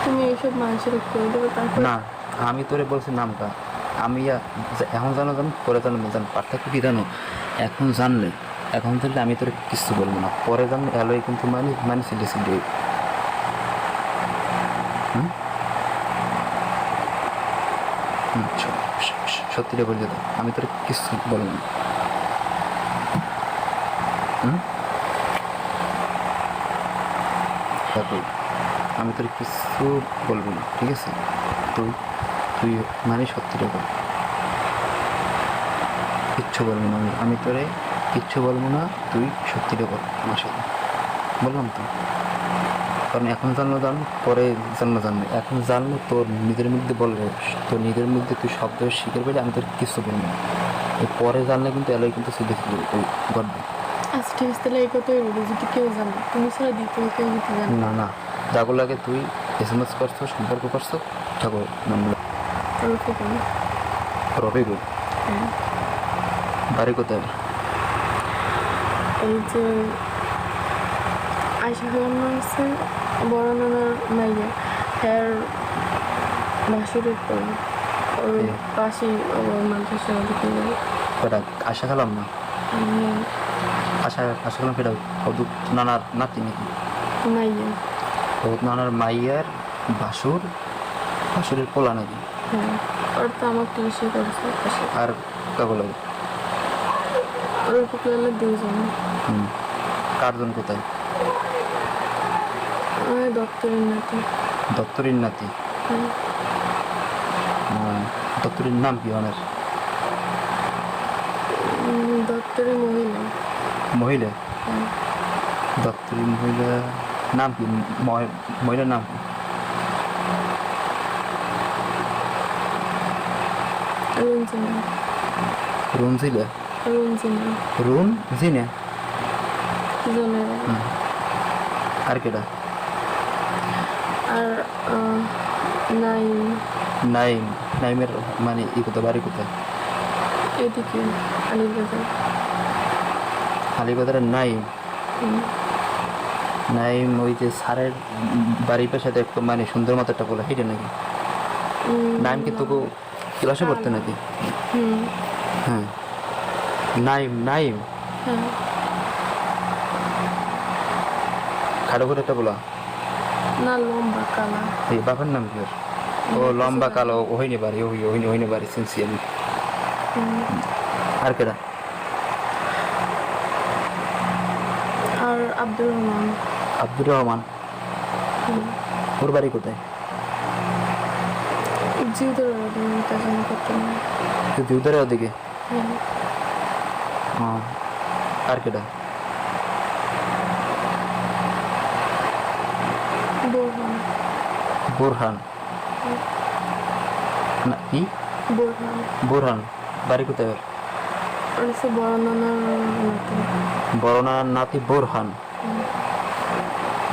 তুমি এইসব মানুষের করে দেবে তারপর না, আমি তোরে বলছি নামটা, আমি এখন জানো জানো পরে জানো না জানো, পার্থক্য কি জানো? এখন জানলে, এখন জানলে আমি তোরে কিছু বলবো না, পরে জানলে অ্যালোয় কিন্তু মানে সিরিয়াসলি দেবে। হুম হুম, সত্যিটা বলে দাও, আমি তোরে কিছু বলবো না। হুম, তারপর আমি তোর কিছু বলবো না, ঠিক আছে? তুই তুই মানে সত্যিটা বল, কিচ্ছু বলবো না, আমি তোরে কিচ্ছু বলবো না, তুই সত্যিটা বল আমার সাথে। বললাম তো, কারণ এখন জানলো জান, পরে জানলো, এখন জানলো তোর নিজের মধ্যে বলবে, তোর নিজের মধ্যে তুই শব্দ শিখে পেলে আমি তোর কিছু বলবো না। এই পরে জানলে কিন্তু এলাই কিন্তু সিরিয়াস গড়বে। আচ্ছা ঠিক আছে, তাহলে এই কথাই বলি, যদি কেউ জানে তুমি ছাড়া দ্বিতীয় কেউ যদি জানে। না না, যাগুলো লাগে তুই SMS করছো, সম্পর্ক করছো, থাকো নামগুলো। রফিক আমি। রবিগুল, হ্যাঁ, বাড়ি কোথায়? এই যে আয়সা খালাম্মা আছে, বড় নানার মাইয়া, হ্যার বাসুরের পর ওর এ, পাশেই ওর মাদ্রাসা দিকে যাবে। কটা আশা খেলাম না, আশা খেলাম ফেরাও অদূত নানার নাতি নাকি? মাইয়া। অদূত নানার মাইয়ার বাসুর, বাসুরের পোলা নাকি? হ্যাঁ, ওর তো আমার টিউশন করছে পাশে। আর কাগো লাগে? রফিক লালের দুইজন। হুম, কার্জন কোথায়? দপ্তরের নাতি। দত্তরীর নাতি? হ্যাঁ, দত্তরীর নাম কি ওনার? দপ্তরের মহিলা। মহিলা? হ্যাঁ, দত্তরীর মহিলা নাম কি? মহিলার নাম কি? রঞ্জিনা। রুনজিলা? রঞ্জিনা রুন জিনে? জনের। আর কেটা? আর নাইম নাইম? নাইমের মানে ই কোথায়, বাড়ি কোথায়? এদিকে আলিবাজার। আলিবাজারের নাইম? নাইম ওই যে স্যারের বাড়ির পাশে একটু মানে সুন্দর মতো একটা বলে হেঁটে নাকি? নাইম কি তোকে ক্লাসে পড়তে নাকি? হুম। হ্যাঁ, নাইম নাইম হ্যাঁ, খাটো করে একটা বলা। না লম্বা কালা। এই বাপের নাম কি ওর? ও লম্বা কালো, ওইনি বাড়ি, ওইনি বাড়ি চিনছি আমি। আর কেটা? আর আব্দুর রহমান। আব্দুর রহমান? ওর বাড়ি কোথায়? জিউদের জানা করতে না। দিউদারের ওদিকে? হ্যাঁ, আর কেটা? বোরহান। বোরহান? না কি? বোরহান বোরহান বাড়ি কোথায় ওর? আর হচ্ছে বড় নানার নাতি। বড় নানার নাতি বোরহান?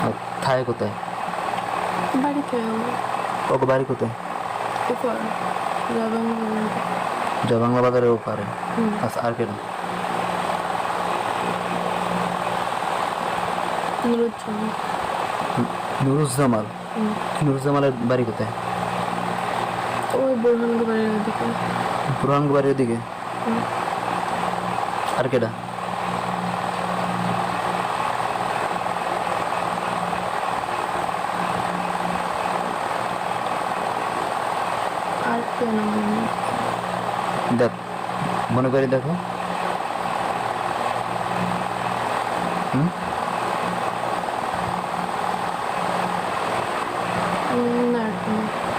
আর থায় কোথায়? বাড়িতে ওকে বাড়ি কোথায়? উপর যাবেন। বাংলা বাজারের ওপারে? আচ্ছা, আর কেটা? নুরুজ্জামান। নুরুজ্জামাল? নুরুজ্জামালের বাড়ি কোথায়? ওই বোরহানকে বাড়ির ওদিকে। বুরহান বাড়ির ওদিকে? আর কেটা? আর কেউ না মনে নেই। দেখ, মনে করে দেখো। হুম,